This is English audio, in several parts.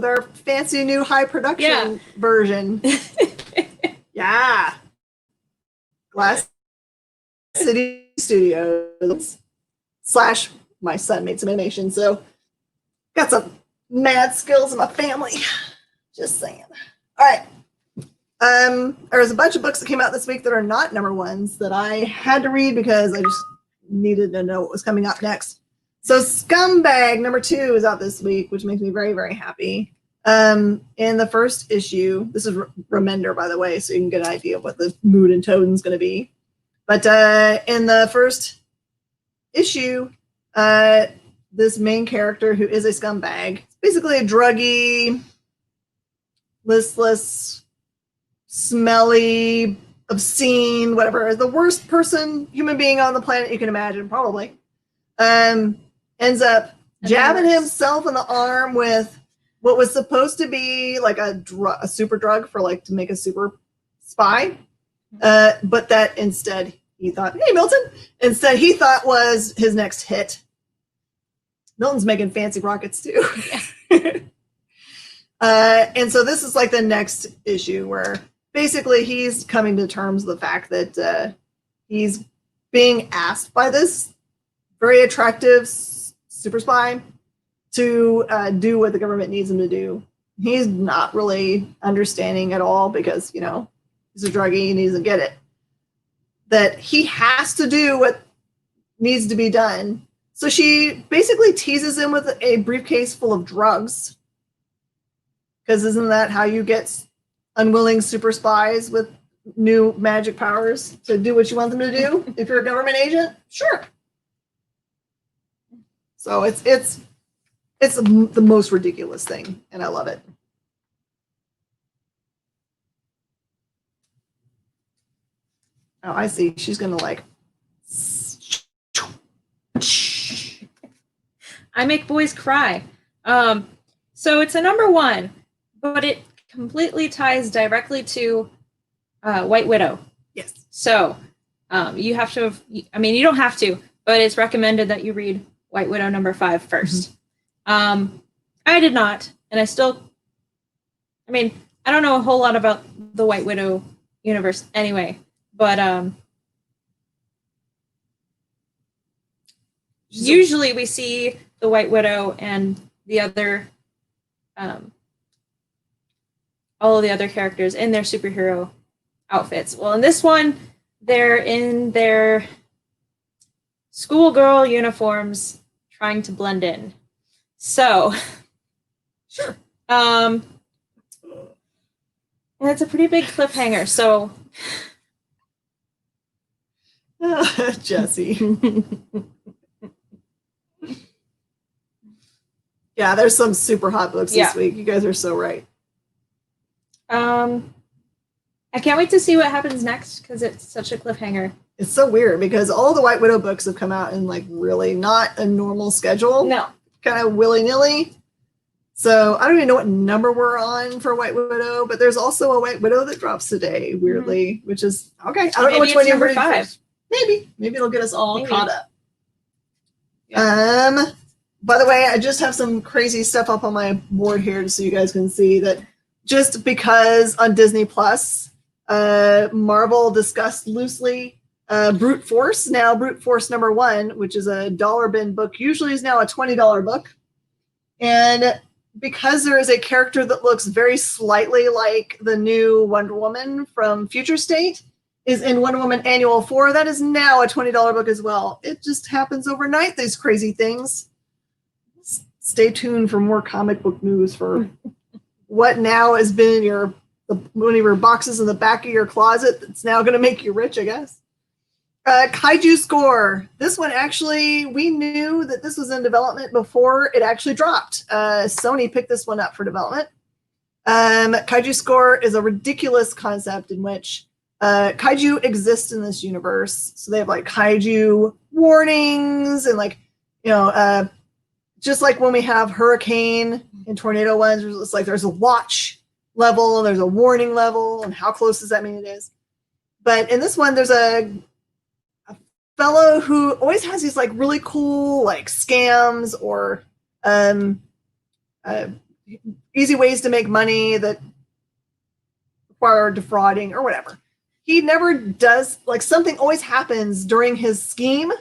with our fancy new high production version. Yeah. Glass City Studios / my son made some animation, so got some mad skills in my family. Just saying. All right. There's a bunch of books that came out this week that are not number ones that I had to read because I just needed to know what was coming up next. So Scumbag number 2 is out this week, which makes me very, very happy. In the first issue, this is Remender, by the way, so you can get an idea of what the mood and tone is going to be. But in the first issue, this main character, who is a scumbag, basically a druggy, listless, smelly, obscene, whatever, the worst human being on the planet you can imagine, probably, ends up jabbing himself in the arm with what was supposed to be like a super drug for like to make a super spy, but that instead he thought, hey Milton, instead he thought was his next hit. Milton's making fancy rockets too. And so this is like the next issue where basically he's coming to terms with the fact that he's being asked by this very attractive super spy to do what the government needs him to do. He's not really understanding at all because, you know, he's a druggie and he doesn't get it. That he has to do what needs to be done. So she basically teases him with a briefcase full of drugs. Because isn't that how you get unwilling super spies with new magic powers to do what you want them to do? If you're a government agent, sure. So it's the most ridiculous thing, and I love it. Oh, I see. She's gonna like. I make boys cry. So it's a number 1, but it completely ties directly to White Widow. Yes. So you have to I mean, you don't have to, but it's recommended that you read White Widow number 5 first. Mm-hmm. I did not, and I don't know a whole lot about the White Widow universe anyway, but usually we see the White Widow and the other all of the other characters in their superhero outfits. Well, in this one, they're in their schoolgirl uniforms trying to blend in. So, sure. And it's a pretty big cliffhanger, so. Jesse. Yeah, there's some super hot books this week. You guys are so right. I can't wait to see what happens next because it's such a cliffhanger. It's so weird because all the White Widow books have come out in like really not a normal schedule. No. Kind of willy-nilly. So I don't even know what number we're on for White Widow, but there's also a White Widow that drops today, weirdly, which is okay. I don't know which one you're reading first. Maybe it'll get us all caught up. Yeah. By the way, I just have some crazy stuff up on my board here so you guys can see that just because on Disney Plus, Marvel discussed loosely Brute Force. Now Brute Force number 1, which is a dollar bin book, usually is now a $20 book. And because there is a character that looks very slightly like the new Wonder Woman from Future State is in Wonder Woman Annual 4, that is now a $20 book as well. It just happens overnight, these crazy things. Stay tuned for more comic book news for what now has been in one of your boxes in the back of your closet that's now going to make you rich, I guess. Kaiju Score. This one actually, we knew that this was in development before it actually dropped. Sony picked this one up for development. Kaiju Score is a ridiculous concept in which kaiju exist in this universe. So they have like kaiju warnings and like, just like when we have hurricane and tornado ones, it's like there's a watch level and there's a warning level, and how close does that mean it is? But in this one, there's a fellow who always has these like really cool like scams or easy ways to make money that require defrauding or whatever. He never does, like something always happens during his scheme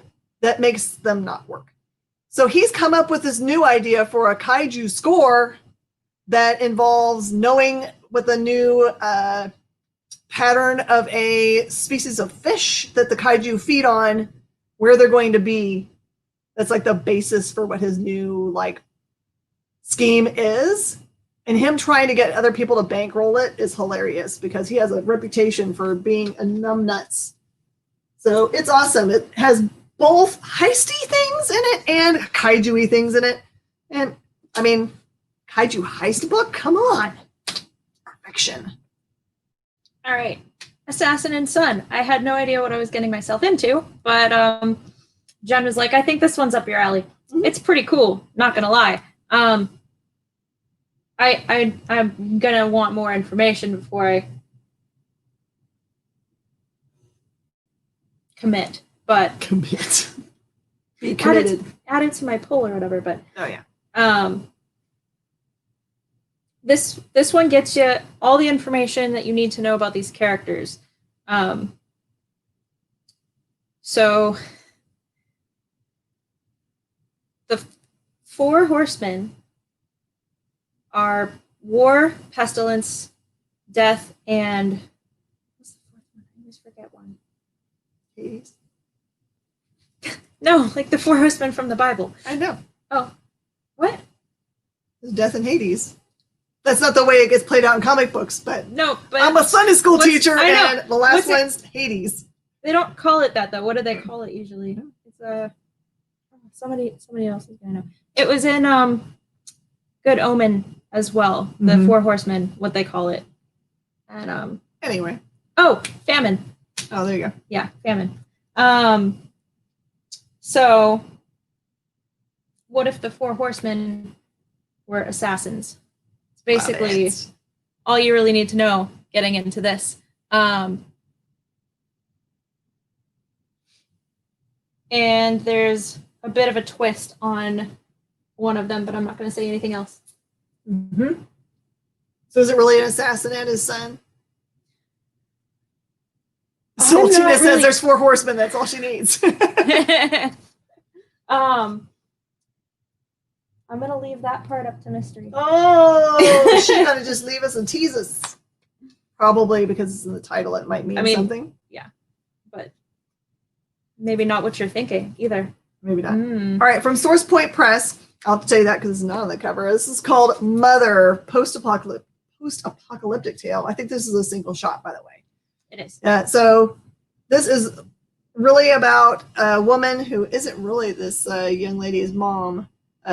that makes them not work. So he's come up with this new idea for a kaiju score that involves knowing what the new pattern of a species of fish that the kaiju feed on, where they're going to be. That's like the basis for what his new like scheme is. And him trying to get other people to bankroll it is hilarious because he has a reputation for being a numbnuts. So it's awesome. It has both heisty things in it and kaiju-y things in it. And I mean, kaiju heist book? Come on. Perfection. All right. Assassin and Son. I had no idea what I was getting myself into, but Jen was like, I think this one's up your alley. Mm-hmm. It's pretty cool, not gonna lie. I'm gonna want more information before I commit. But be committed. Add it to my poll or whatever. But oh yeah. This one gets you all the information that you need to know about these characters. So the 4 horsemen are war, pestilence, death, and what's the 4th one? I always forget one. Hades. No, like the 4 horsemen from the Bible. I know. Oh, what? There's death in Hades. That's not the way it gets played out in comic books, but no. But I'm a Sunday school teacher, and the last one's Hades. They don't call it that though. What do they call it usually? It's somebody else is gonna know. It was in Good Omen as well. The 4 horsemen, what they call it. And anyway. Oh, famine. Oh, there you go. Yeah, famine. So what if the 4 horsemen were assassins? It's basically all you really need to know getting into this. And there's a bit of a twist on one of them, but I'm not going to say anything else. Mm-hmm. So is it really an assassin and his son? Saltina says there's 4 horsemen. That's all she needs. I'm going to leave that part up to mystery. Oh, she's going to just leave us and tease us. Probably because it's in the title. It might mean something. Yeah, but maybe not what you're thinking either. Maybe not. All right, from Source Point Press, I'll have to tell you that because it's not on the cover. This is called Mother, Post-Apocalyptic Tale. I think this is a single shot, by the way. It is. So this is really about a woman who isn't really this young lady's mom.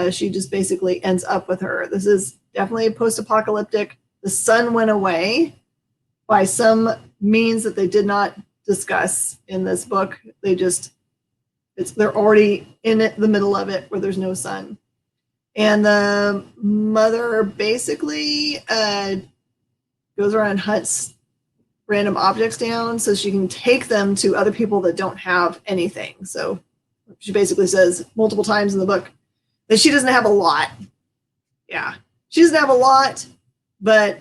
She just basically ends up with her. This is definitely post-apocalyptic. The sun went away by some means that they did not discuss in this book. They're already in it, the middle of it, where there's no sun. And the mother basically goes around and hunts random objects down so she can take them to other people that don't have anything. So she basically says multiple times in the book that she doesn't have a lot. Yeah, she doesn't have a lot, but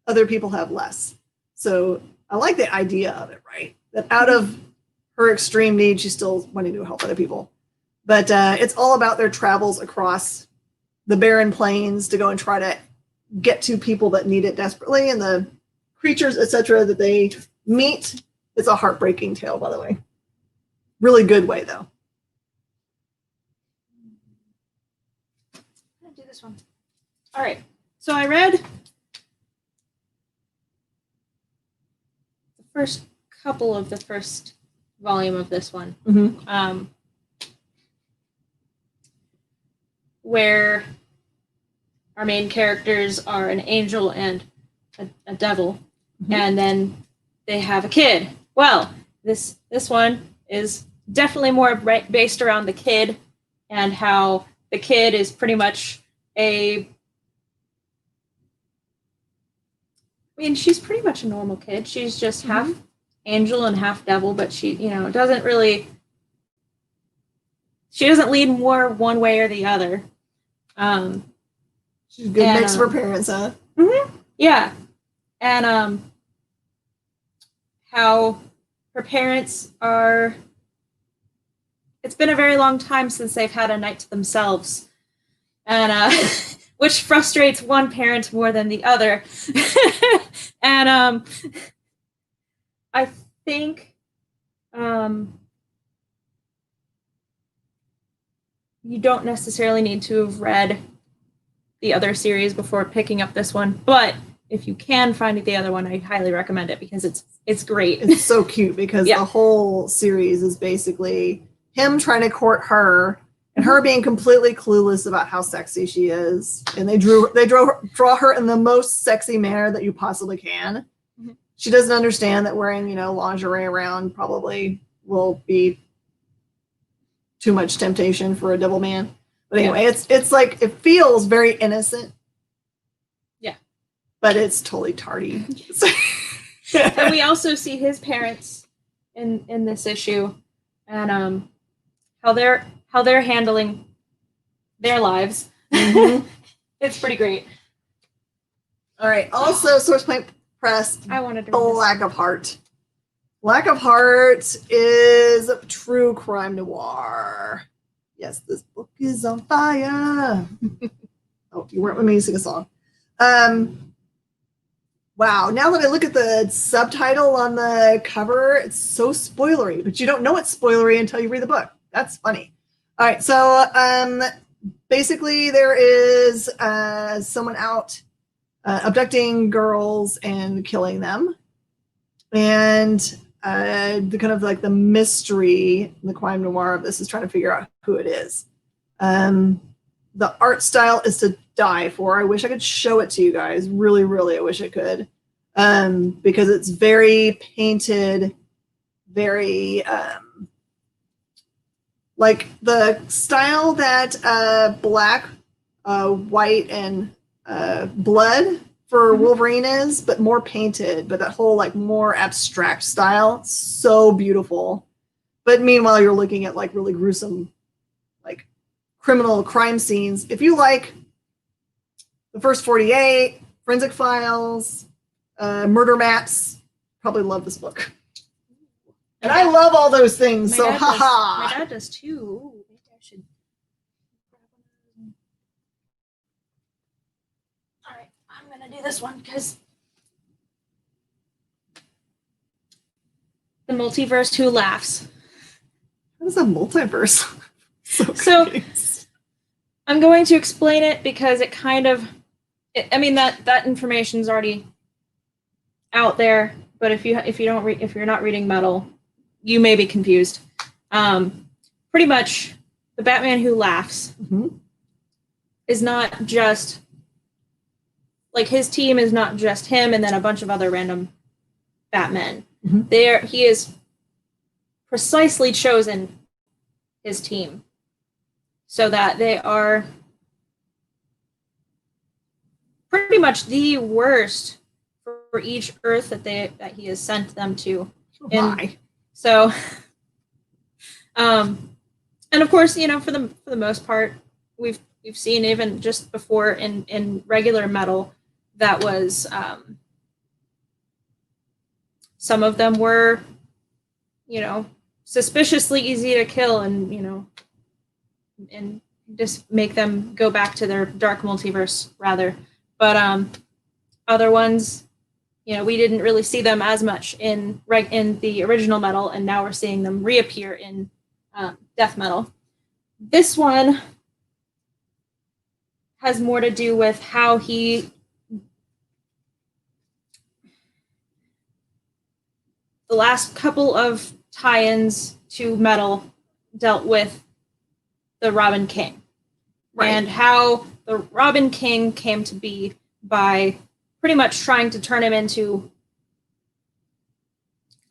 other people have less. So I like the idea of it, right? That out of her extreme need, she's still wanting to help other people. But it's all about their travels across the barren plains to go and try to get to people that need it desperately, and the creatures, etc., that they meet. It's a heartbreaking tale, by the way. Really good way, though. I'm gonna do this one. All right. So I read the first couple of the first volume of this one, where our main characters are an angel and a devil, and then they have a kid. Well, this one is definitely more based around the kid and how the kid is pretty much she's pretty much a normal kid. She's just half angel and half devil, but she doesn't lean more one way or the other. She's a good And, mix of her parents, huh? Yeah. And how her parents are. It's been a very long time since they've had a night to themselves, and which frustrates one parent more than the other. And I think you don't necessarily need to have read the other series before picking up this one, but if you can find the other one, I highly recommend it because it's great. It's so cute because Yeah. the whole series is basically him trying to court her and her being completely clueless about how sexy she is. And they draw her in the most sexy manner that you possibly can. Mhm. She doesn't understand that wearing, lingerie around probably will be too much temptation for a devil man. But anyway, it's like it feels very innocent. Yeah. But it's totally tardy. And we also see his parents in this issue, and how they're handling their lives. Mm-hmm. It's pretty great. All right. Also, Source Point Press, I wanted to Black of Heart. Black of Heart is true crime noir. Yes, this book is on fire. Oh, you weren't with me to sing a song. Wow. Now that I look at the subtitle on the cover, it's so spoilery, but you don't know it's spoilery until you read the book. That's funny. All right. So basically, there is someone out abducting girls and killing them. And the kind of like the mystery, the crime noir of this is trying to figure out who it is. The art style is to die for. I wish I could show it to you guys. Really, really, I wish I could. Because it's very painted, very like the style that black, white, and blood for Wolverine is, but more painted, but that whole like more abstract style. So beautiful. But meanwhile, you're looking at like really gruesome, like criminal crime scenes. If you like the first 48, Forensic Files, Murder Maps, probably love this book. And I love all those things, so haha. My dad does too. Ooh, maybe I should. All right, I'm gonna do this one because the multiverse who laughs. What is a multiverse? So I'm going to explain it because it kind of, I mean that information is already out there, but if you're not reading Metal, you may be confused. Pretty much, the Batman who laughs is not just like his team is not just him and then a bunch of other random Batmen. He is precisely chosen his team so that they are pretty much the worst for each Earth that he has sent them to. So, and of course, for the most part, we've seen even just before in regular Metal that was some of them were, suspiciously easy to kill and just make them go back to their dark multiverse rather. But other ones, we didn't really see them as much in the original Metal, and now we're seeing them reappear in Death Metal. This one has more to do with how the last couple of tie-ins to Metal dealt with the Robin King. Right. And how the Robin King came to be by pretty much trying to turn him into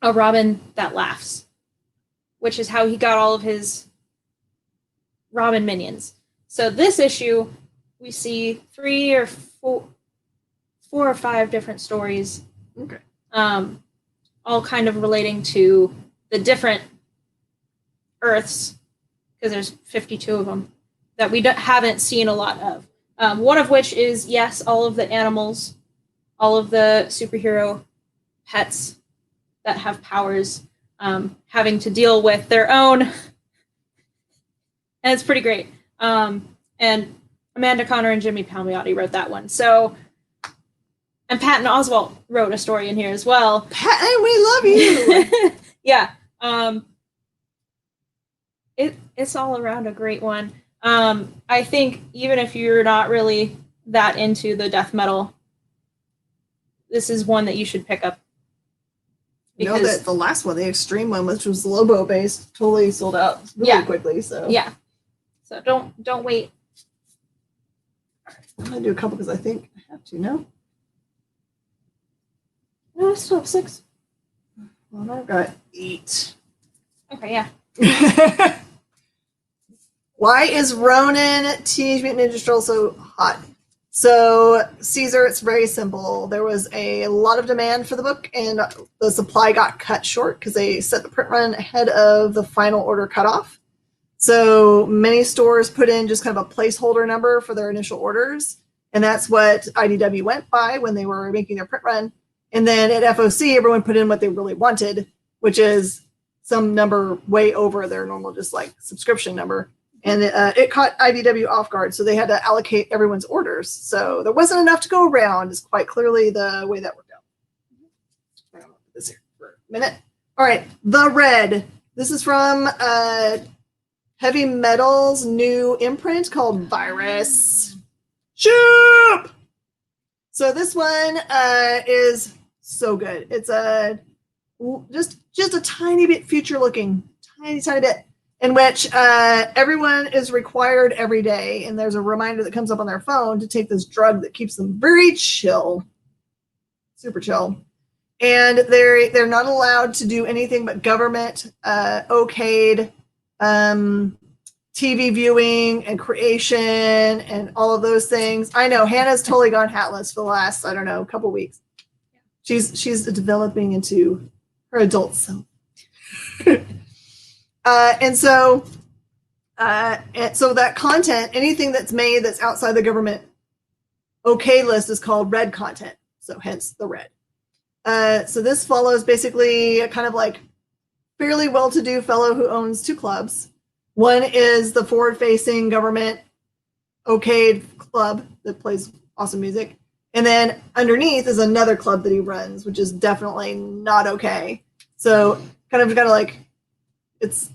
a Robin that laughs, which is how he got all of his Robin minions. So this issue, we see 4 or 5 different stories. Okay. All kind of relating to the different Earths, because there's 52 of them, that we haven't seen a lot of. One of which is, yes, all of the animals, all of the superhero pets that have powers, having to deal with their own, and it's pretty great. And Amanda Connor and Jimmy Palmiotti wrote that one. So, and Patton Oswalt wrote a story in here as well. Patton, we love you. Yeah. It's all around a great one. I think even if you're not really that into the death metal, this is one that you should pick up. You know that the last one, the extreme one, which was Lobo based, totally sold out really quickly. So yeah, so don't wait. I'm gonna do a couple because I think I have to. No, no, I still have 6. Well, I've got 8. Okay, yeah. Why is Ronin Teenage Mutant Ninja Turtle so hot? So, Caesar, it's very simple. There was a lot of demand for the book, and the supply got cut short because they set the print run ahead of the final order cutoff. So, many stores put in just kind of a placeholder number for their initial orders, and that's what IDW went by when they were making their print run. And then at FOC, everyone put in what they really wanted, which is some number way over their normal just like subscription number. And it caught IDW off guard, so they had to allocate everyone's orders. So there wasn't enough to go around, is quite clearly the way that worked out. I'm going to put this here for a minute. All right, The Red. This is from Heavy Metal's new imprint called Virus. Shoop! So this one is so good. It's just a tiny bit future looking, tiny bit, in which everyone is required every day, and there's a reminder that comes up on their phone to take this drug that keeps them very chill, super chill, and they're not allowed to do anything but government okayed TV viewing and creation and all of those things. I know Hannah's totally gone hatless for the last, I don't know, couple weeks. She's developing into her adult self. And so that content, anything that's made that's outside the government okay list is called red content. So hence the red. So this follows basically a kind of like fairly well-to-do fellow who owns 2 clubs. One is the forward-facing government okayed club that plays awesome music. And then underneath is another club that he runs, which is definitely not okay. So kind of like, it's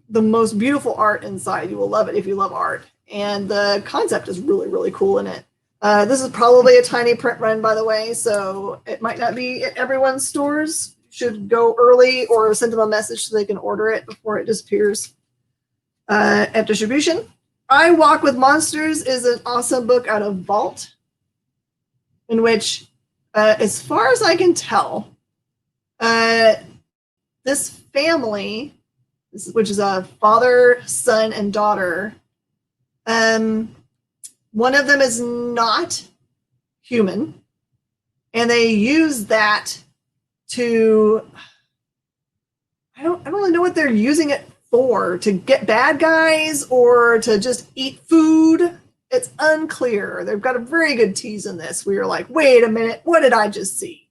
the most beautiful art inside. You will love it if you love art. And the concept is really, really cool in it. This is probably a tiny print run, by the way, so it might not be at everyone's stores. Should go early or send them a message so they can order it before it disappears at distribution. I Walk with Monsters is an awesome book out of Vault, in which, as far as I can tell, this family, which is a father, son, and daughter, one of them is not human, and they use that to, I don't really know what they're using it for, to get bad guys or to just eat food. It's unclear. They've got a very good tease in this. We were like, wait a minute, what did I just see?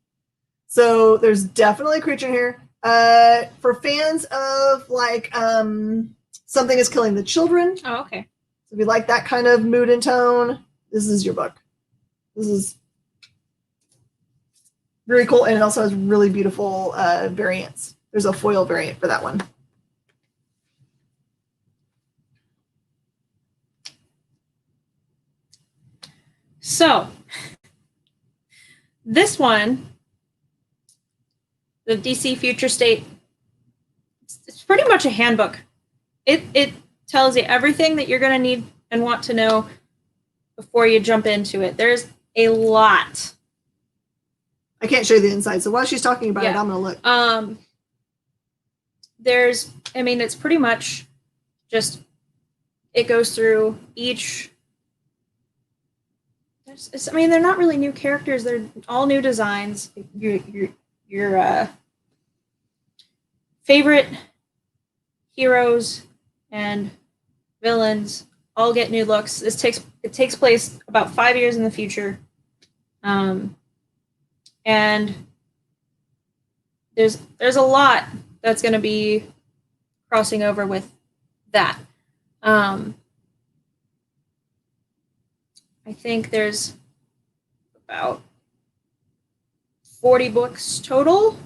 So there's definitely a creature in here. For fans of like Something is Killing the Children. Oh, okay. So if you like that kind of mood and tone, this is your book. This is very cool, and it also has really beautiful variants. There's a foil variant for that one. So, this one, the DC Future State, it's pretty much a handbook. It tells you everything that you're going to need and want to know before you jump into it. There's a lot. I can't show you the inside, so while she's talking about it, I'm going to look. It's pretty much just, it goes through each. They're not really new characters. They're all new designs. Your favorite heroes and villains all get new looks. It takes place about 5 years in the future, and there's a lot that's going to be crossing over with that. I think there's about 40 books total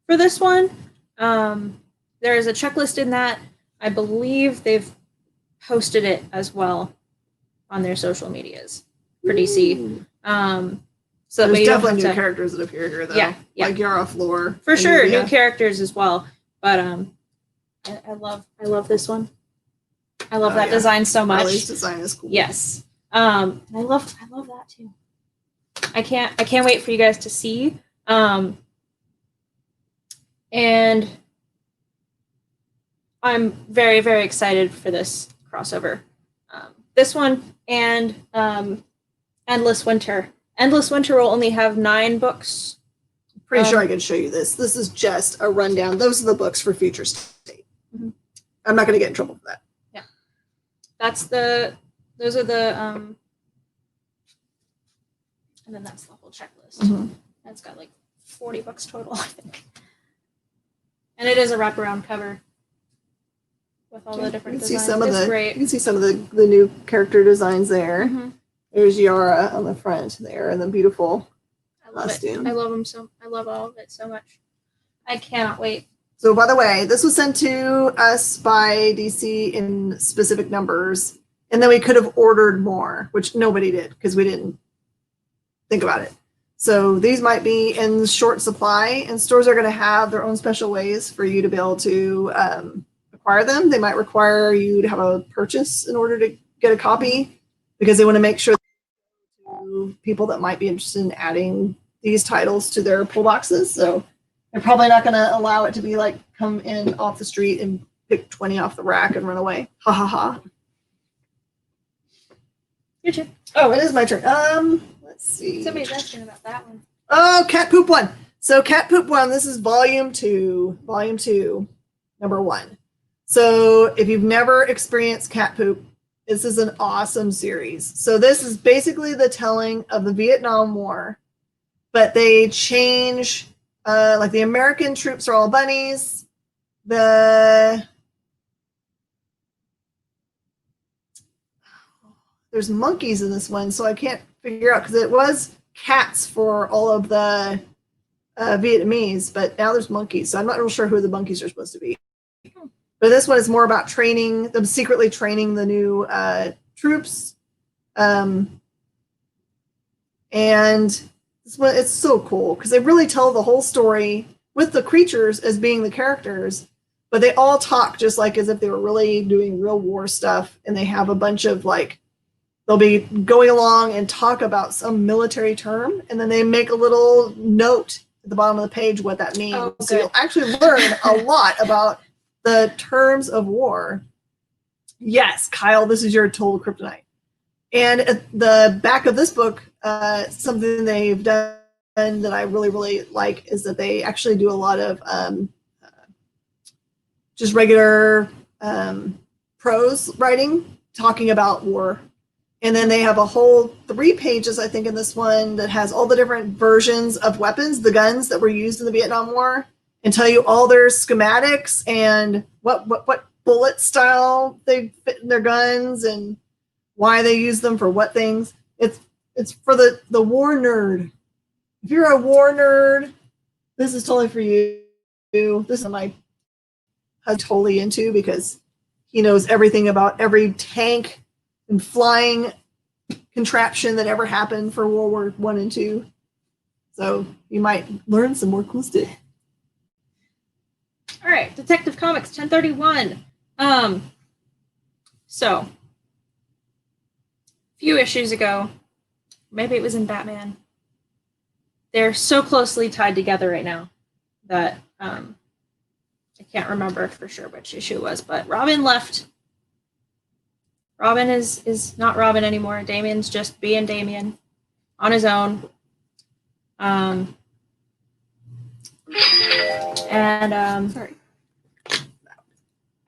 for this one. There is a checklist in that. I believe they've posted it as well on their social medias for DC. So there's definitely new to, characters that appear here, though. Yeah. Like Yara Floor. For sure, new characters as well. But I love this one. I love that design so much. Riley's design is cool. Yes. I love that too. I can't wait for you guys to see. And I'm very, very excited for this crossover. This one and Endless Winter. Endless Winter will only have 9 books. Pretty sure I can show you this. This is just a rundown. Those are the books for Future State. Mm-hmm. I'm not going to get in trouble for that. Yeah. Those are the, and then that's the whole checklist. Mm-hmm. That's got like 40 books total, I think. And it is a wraparound cover with all the different designs. You can see some of the new character designs there. Mm-hmm. There's Yara on the front there, and the beautiful costume. I love them so. I love all of it so much. I cannot wait. So, by the way, this was sent to us by DC in specific numbers, and then we could have ordered more, which nobody did because we didn't think about it. So these might be in short supply, and stores are going to have their own special ways for you to be able to acquire them. They might require you to have a purchase in order to get a copy, because they want to make sure to people that might be interested in adding these titles to their pull boxes. So they're probably not going to allow it to be like come in off the street and pick 20 off the rack and run away. Ha ha ha. Your turn. Oh, it is my turn. Let's see. Somebody's asking about that one. Oh, Cat Poop 1. So Cat Poop 1, this is volume 2, number 1. So if you've never experienced cat poop, this is an awesome series. So this is basically the telling of the Vietnam War, but they change, like the American troops are all bunnies. There's monkeys in this one, so I can't figure out, because it was cats for all of the Vietnamese, but now there's monkeys, so I'm not real sure who the monkeys are supposed to be. But this one is more about training them, secretly training the new troops. And this one, it's so cool because they really tell the whole story with the creatures as being the characters, but they all talk just like as if they were really doing real war stuff. And they have a bunch of like, they'll be going along and talk about some military term, and then they make a little note at the bottom of the page what that means. Oh, so you'll actually learn a lot about the terms of war. Yes, Kyle, this is your total kryptonite. And at the back of this book, something they've done that I really, really like is that they actually do a lot of just regular prose writing, talking about war. And then they have a whole 3 pages, I think, in this one that has all the different versions of weapons, the guns that were used in the Vietnam War, and tell you all their schematics and what bullet style they fit in their guns and why they use them for what things. It's for the war nerd. If you're a war nerd, this is totally for you. This is my husband totally into, because he knows everything about every tank and flying contraption that ever happened for World War I and II. So you might learn some more cool stuff. All right, Detective Comics 1031. So a few issues ago, maybe it was in Batman. They're so closely tied together right now that I can't remember for sure which issue it was, but Robin left. Robin is not Robin anymore. Damian's just being Damian on his own. Sorry.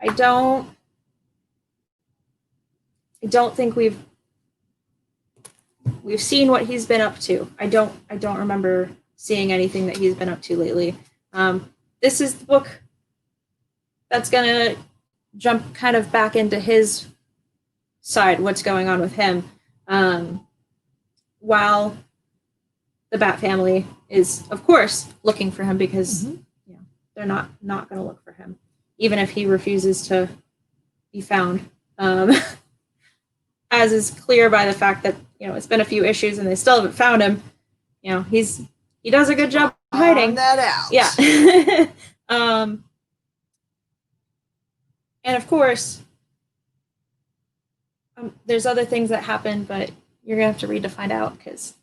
I don't don't think we've seen what he's been up to. I don't remember seeing anything that he's been up to lately. This is the book that's gonna jump kind of back into his side, what's going on with him, while the Bat family is, of course, looking for him because they're not going to look for him, even if he refuses to be found. As is clear by the fact that it's been a few issues and they still haven't found him. He does a good job hiding that out. Yeah. And of course, there's other things that happen, but you're gonna have to read to find out, because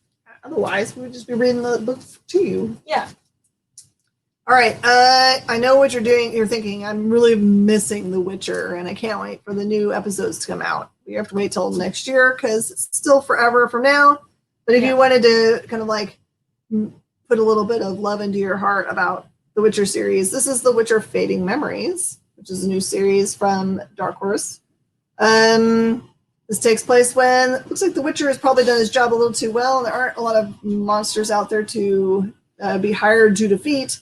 otherwise we would just be reading the book to you. Yeah. All right. I know what you're doing. You're thinking, I'm really missing The Witcher, and I can't wait for the new episodes to come out. We have to wait till next year because it's still forever from now. But if you wanted to kind of like put a little bit of love into your heart about the Witcher series, this is The Witcher Fading Memories, which is a new series from Dark Horse. This takes place when it looks like the Witcher has probably done his job a little too well, and there aren't a lot of monsters out there to be hired to defeat.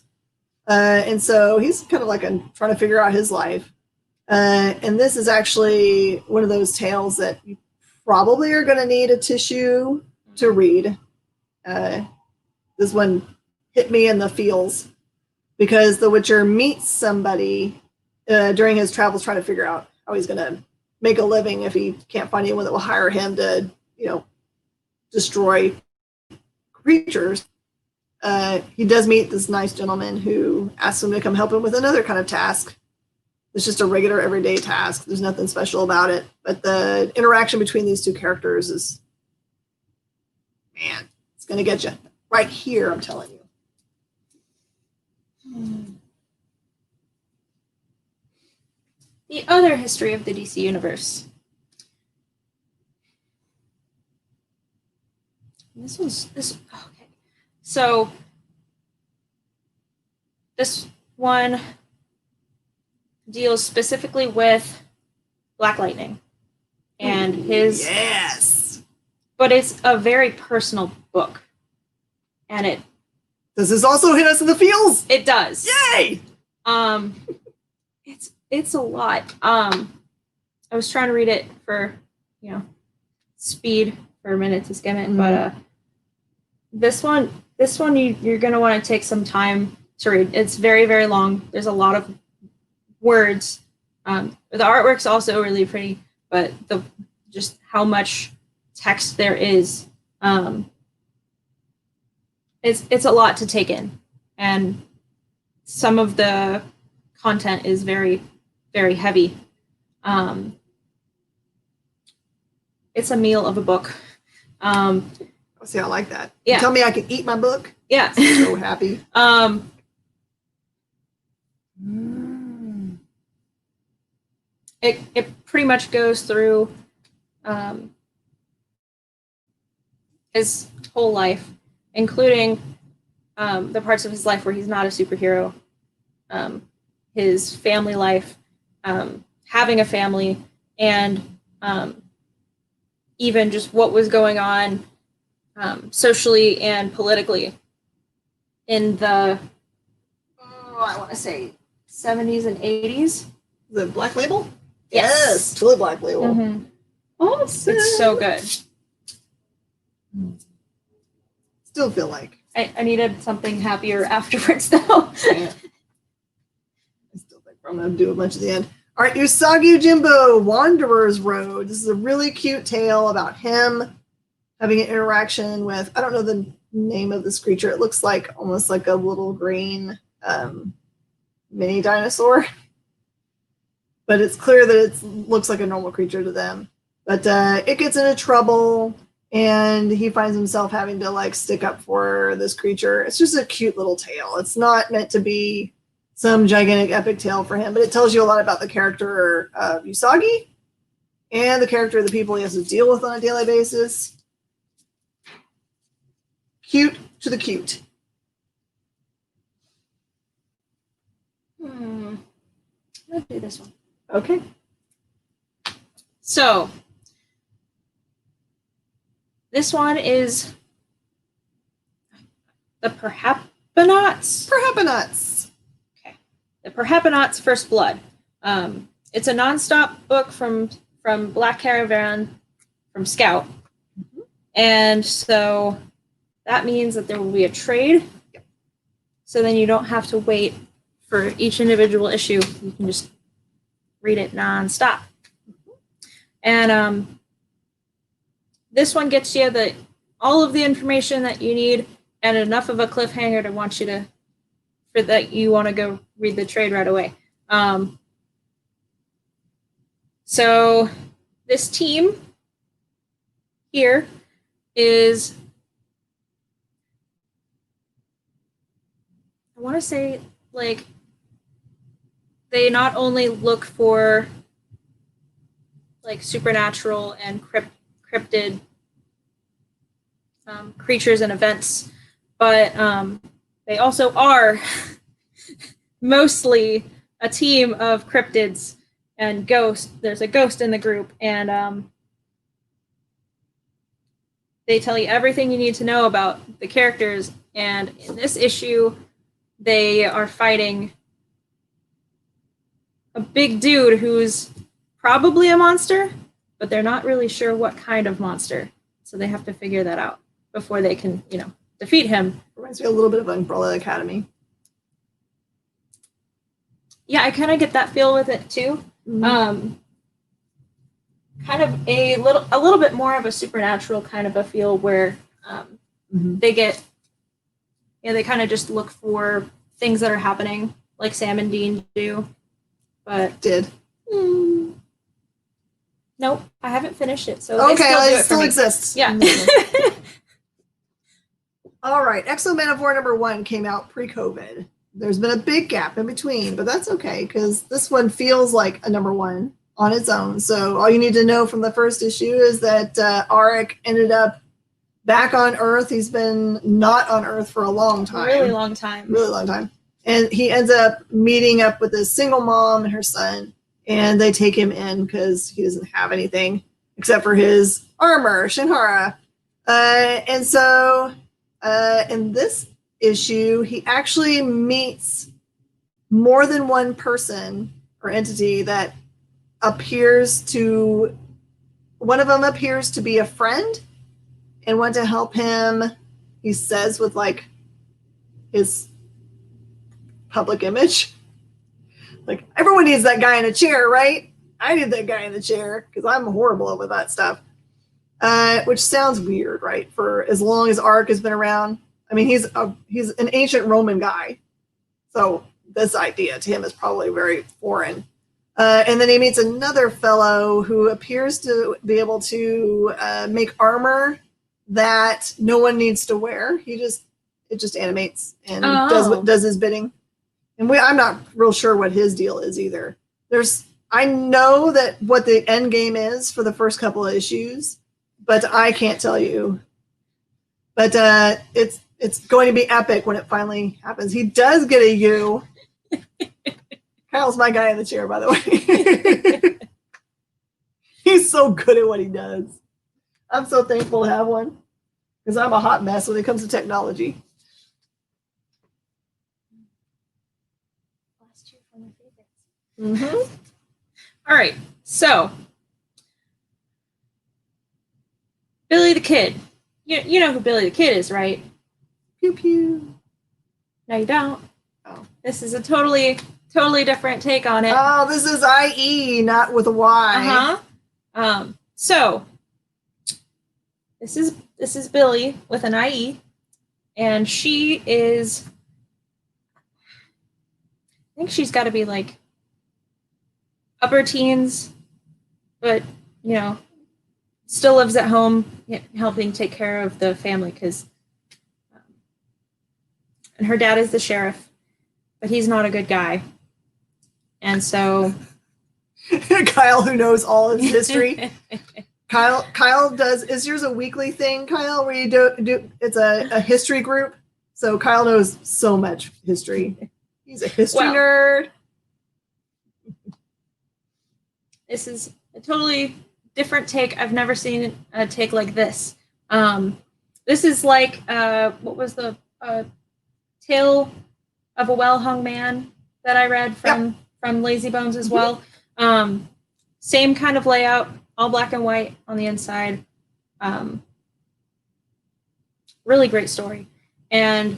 And so he's kind of like trying to figure out his life. And this is actually one of those tales that you probably are going to need a tissue to read. This one hit me in the feels because the Witcher meets somebody during his travels trying to figure out how he's going to make a living if he can't find anyone that will hire him to, destroy creatures. He does meet this nice gentleman who asks him to come help him with another kind of task. It's just a regular everyday task. There's nothing special about it. But the interaction between these two characters is, man, it's going to get you right here, I'm telling you. The other history of the DC universe. Okay. So this one deals specifically with Black Lightning and his. Yes. But it's a very personal book, and it. Does this also hit us in the feels? It does. Yay! It's a lot. I was trying to read it for, speed for a minute to skim it, but this one you're gonna want to take some time to read. It's very, very long. There's a lot of words. The artwork's also really pretty, but just how much text there is, it's a lot to take in, and some of the content is very, very heavy. It's a meal of a book. See, I like that. Yeah. You tell me I can eat my book. Yeah. I'm so happy. It pretty much goes through his whole life, including the parts of his life where he's not a superhero, his family life, having a family, and even just what was going on socially and politically in the, I want to say 70s and 80s. The Black Label? Yes. Totally Black Label. Mm-hmm. Awesome. It's so good. Still feel like I needed something happier afterwards, though. I still think I'm going to do a bunch at the end. All right, Usagi Yojimbo, Wanderer's Road. This is a really cute tale about him having an interaction with, I don't know the name of this creature. It looks like almost like a little green mini dinosaur. But it's clear that it looks like a normal creature to them. But it gets into trouble, and he finds himself having to like stick up for this creature. It's just a cute little tale. It's not meant to be some gigantic epic tale for him, but it tells you a lot about the character of Usagi and the character of the people he has to deal with on a daily basis. Cute to the cute. Let's do this one. Okay. So, This one is the Perhaponauts. Perhaponauts. Okay. The Perhaponauts First Blood. It's a nonstop book from Black Caravan from Scout. Mm-hmm. And so that means that there will be a trade. Yep. So then you don't have to wait for each individual issue. You can just read it nonstop. Mm-hmm. And this one gets you all of the information that you need and enough of a cliffhanger to want you to, for that you want to go read the trade right away. So this team here is, I want to say, like, they not only look for like supernatural and cryptid creatures and events, but they also are mostly a team of cryptids and ghosts. There's a ghost in the group, and they tell you everything you need to know about the characters. And in this issue, they are fighting a big dude who's probably a monster, but they're not really sure what kind of monster. So they have to figure that out before they can, defeat him. Reminds me a little bit of Umbrella Academy. Yeah, I kind of get that feel with it too. Mm-hmm. Kind of a little bit more of a supernatural kind of a feel where they get, they kind of just look for things that are happening, like Sam and Dean do. But nope, I haven't finished it. So okay, it still exists. Yeah. All right, Exo Man of War #1 came out pre-COVID. There's been a big gap in between, but that's okay because this one feels like a #1 on its own. So all you need to know from the first issue is that Arik ended up back on Earth. He's been not on Earth for a long time. Really long time. And he ends up meeting up with his single mom and her son, and they take him in because he doesn't have anything except for his armor, Shinhara. And so in this issue, he actually meets more than one person or entity that one of them appears to be a friend and want to help him, he says, with like his public image. Like, everyone needs that guy in a chair, right? I need that guy in the chair because I'm horrible with that stuff. Which sounds weird, right? For as long as Arik has been around. I mean, he's an ancient Roman guy. So this idea to him is probably very foreign. And then he meets another fellow who appears to be able to make armor that no one needs to wear. It just animates and does his bidding. And I'm not real sure what his deal is either. I know that what the end game is for the first couple of issues, but I can't tell you. But it's going to be epic when it finally happens. He does get a U. Kyle's my guy in the chair, by the way. He's so good at what he does. I'm so thankful to have one because I'm a hot mess when it comes to technology. Mm-hmm. All right, so Billy the Kid. You know who Billy the Kid is, right? Pew pew. No, you don't. Oh, this is a totally different take on it. Oh, this is IE, not with a Y. So this is Billy with an IE, and she is. I think she's got to be like upper teens, but still lives at home helping take care of the family because and her dad is the sheriff, but he's not a good guy. And so Kyle, who knows all his history. Kyle does, is yours a weekly thing, Kyle, where you do it's a history group? So Kyle knows so much history. He's a history nerd. This is a totally different take. I've never seen a take like this, This is like what was the Tale of a Well-Hung Man that I read from Lazy Bones as well. Same kind of layout, all black and white on the inside. Really great story, and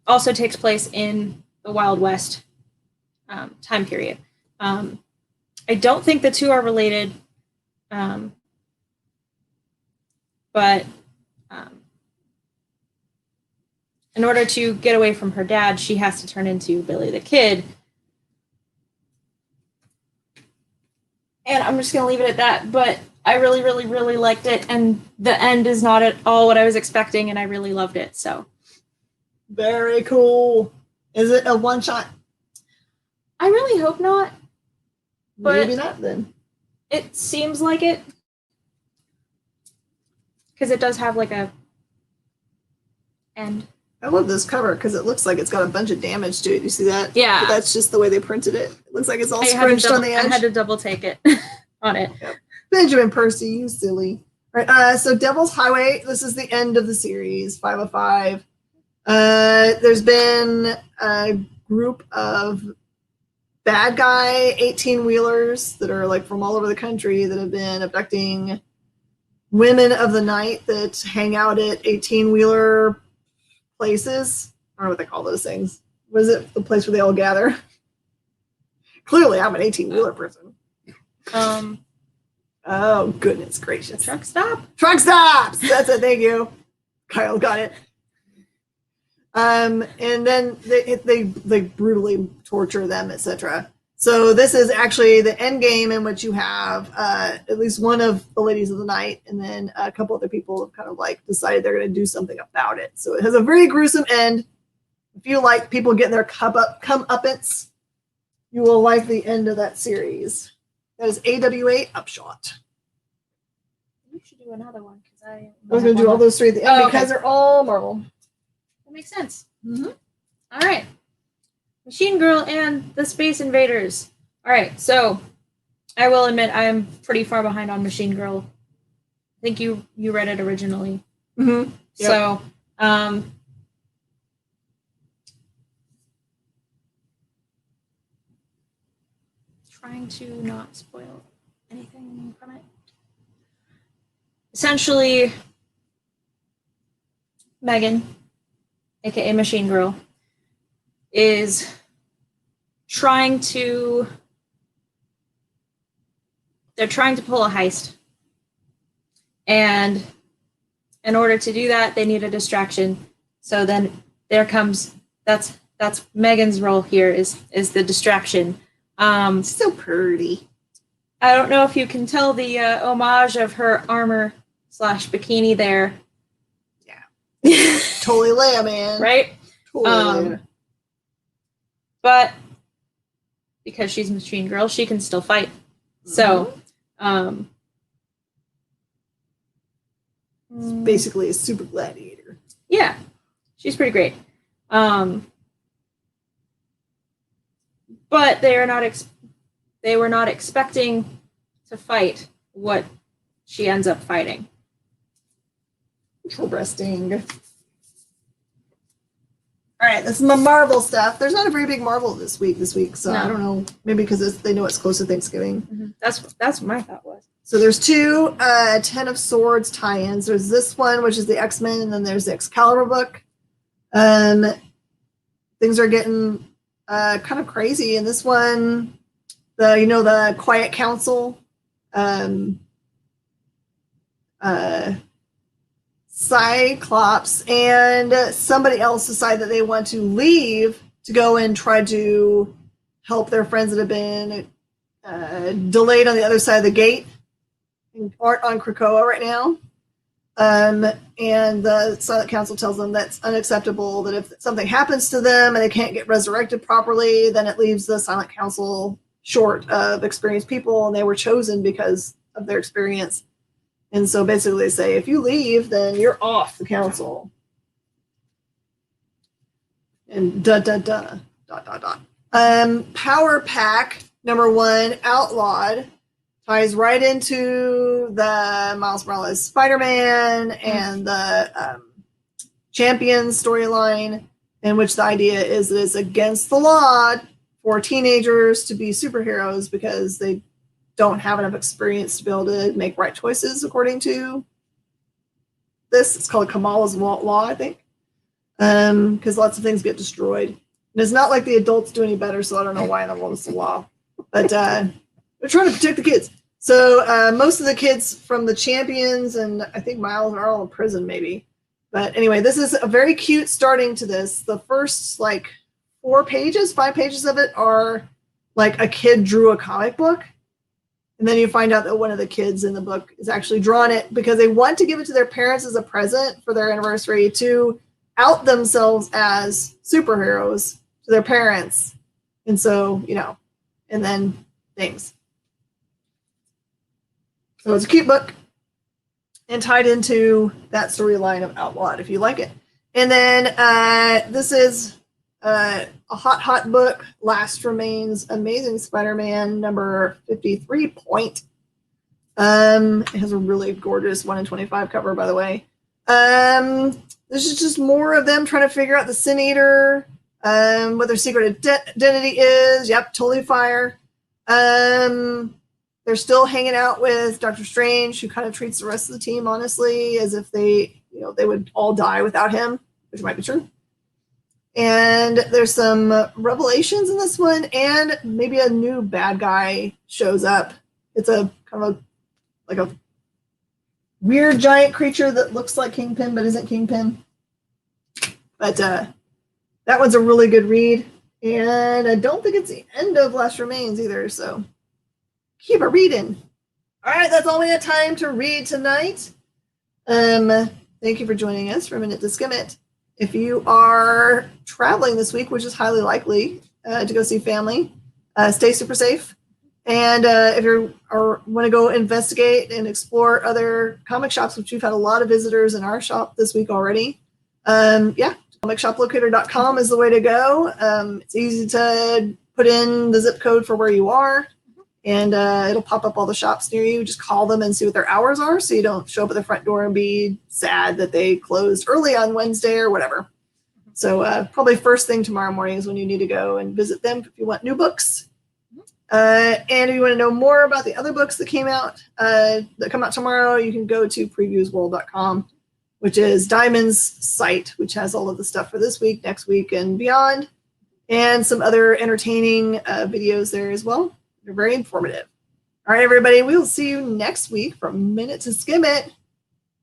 also takes place in the Wild West time period. I don't think the two are related, but in order to get away from her dad, she has to turn into Billy the Kid. And I'm just going to leave it at that. But I really, really, really liked it. And the end is not at all what I was expecting. And I really loved it. So very cool. Is it a one shot? I really hope not. But maybe not then. It seems like it. Because it does have like a end. I love this cover because it looks like it's got a bunch of damage to it. You see that? Yeah. But that's just the way they printed it. It looks like it's all scrunched on the edge. I had to double take it on it. Yep. Benjamin Percy, you silly. All right. So Devil's Highway. This is the end of the series, 505. There's been a group of bad guy 18-wheelers that are like from all over the country that have been abducting women of the night that hang out at 18-wheeler places. I don't know what they call those things. What is it? The place where they all gather? Clearly, I'm an 18-wheeler person. Oh, goodness gracious. Truck stop? Truck stops! That's it. Thank you. Kyle got it. And then they brutally torture them, etc. So this is actually the end game in which you have at least one of the ladies of the night, and then a couple other people have kind of like decided they're going to do something about it. So it has a very gruesome end. If you like people getting their comeuppance, you will like the end of that series. That is AWA Upshot. We should do another one because I was going to do all those three at the end because they're all Marvel. That makes sense. Mm-hmm. All right. Machine Girl and the Space Invaders. All right, so I will admit I am pretty far behind on Machine Girl. I think you read it originally. Mm-hmm. Yep. So, trying to not spoil anything from it. Essentially, Megan, aka Machine Girl, is trying to pull a heist. And in order to do that, they need a distraction. So then there comes that's Megan's role here is the distraction. So pretty. I don't know if you can tell the homage of her armor / bikini there. Yeah. Totally Leia, man. Right? Totally Leia. But because she's Machine Girl, she can still fight. Mm-hmm. So, it's basically a super gladiator. Yeah, she's pretty great. But they were not expecting to fight what she ends up fighting. Interesting. All right, this is my Marvel stuff. There's not a very big Marvel this week, so no. I don't know. Maybe because they know it's close to Thanksgiving. Mm-hmm. That's what my thought was. So there's two Ten of Swords tie-ins. There's this one, which is the X-Men, and then there's the Excalibur book. Things are getting kind of crazy in this one. The Quiet Council. Cyclops and somebody else decide that they want to leave to go and try to help their friends that have been delayed on the other side of the gate and aren't on Krakoa right now. And the Silent Council tells them that's unacceptable, that if something happens to them and they can't get resurrected properly, then it leaves the Silent Council short of experienced people, and they were chosen because of their experience. And so basically they say, if you leave, then you're off the council. And Power Pack #1, Outlawed, ties right into the Miles Morales Spider-Man and the Champions storyline, in which the idea is that it's against the law for teenagers to be superheroes because they don't have enough experience to be able to make right choices according to this. It's called Kamala's Law, I think, because lots of things get destroyed. And it's not like the adults do any better, so I don't know why in the world it's the law. But they're trying to protect the kids. So most of the kids from the Champions and I think Miles are all in prison, maybe. But anyway, this is a very cute starting to this. The first, like, 5 pages of it are like a kid drew a comic book. And then you find out that one of the kids in the book is actually drawn it because they want to give it to their parents as a present for their anniversary to out themselves as superheroes to their parents. And so, you know, and then things. So it's a cute book and tied into that storyline of Outlawed, if you like it. And then this is a hot book, Last Remains Amazing Spider-Man number 53 point. It has a really gorgeous 1 in 25 cover, by the way. This is just more of them trying to figure out the Sin Eater, what their secret identity is. Yep, totally fire. They're still hanging out with Doctor Strange, who kind of treats the rest of the team, honestly, as if they would all die without him, which might be true. And there's some revelations in this one, and maybe a new bad guy shows up. It's a kind of like a weird giant creature that looks like Kingpin but isn't Kingpin. But that one's a really good read, and I don't think it's the end of Last Remains either, so keep it reading. All right, that's all we had time to read tonight. Thank you for joining us for a minute to skim it. If you are traveling this week, which is highly likely to go see family, stay super safe. And if you want to go investigate and explore other comic shops, which we've had a lot of visitors in our shop this week already, comicshoplocator.com is the way to go. It's easy to put in the zip code for where you are, and it'll pop up all the shops near you. Just call them and see what their hours are, so you don't show up at the front door and be sad that they closed early on Wednesday or whatever. So probably first thing tomorrow morning is when you need to go and visit them if you want new books. And if you want to know more about the other books that come out tomorrow, you can go to previewsworld.com, which is Diamond's site, which has all of the stuff for this week, next week, and beyond, and some other entertaining videos there as well. They're very informative. All right, everybody, we'll see you next week from Minute to Skim It.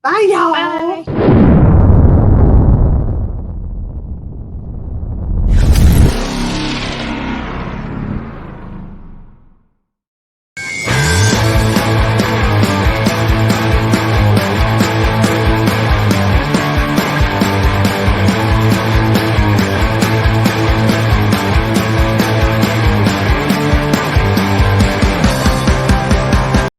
Bye, y'all. Bye.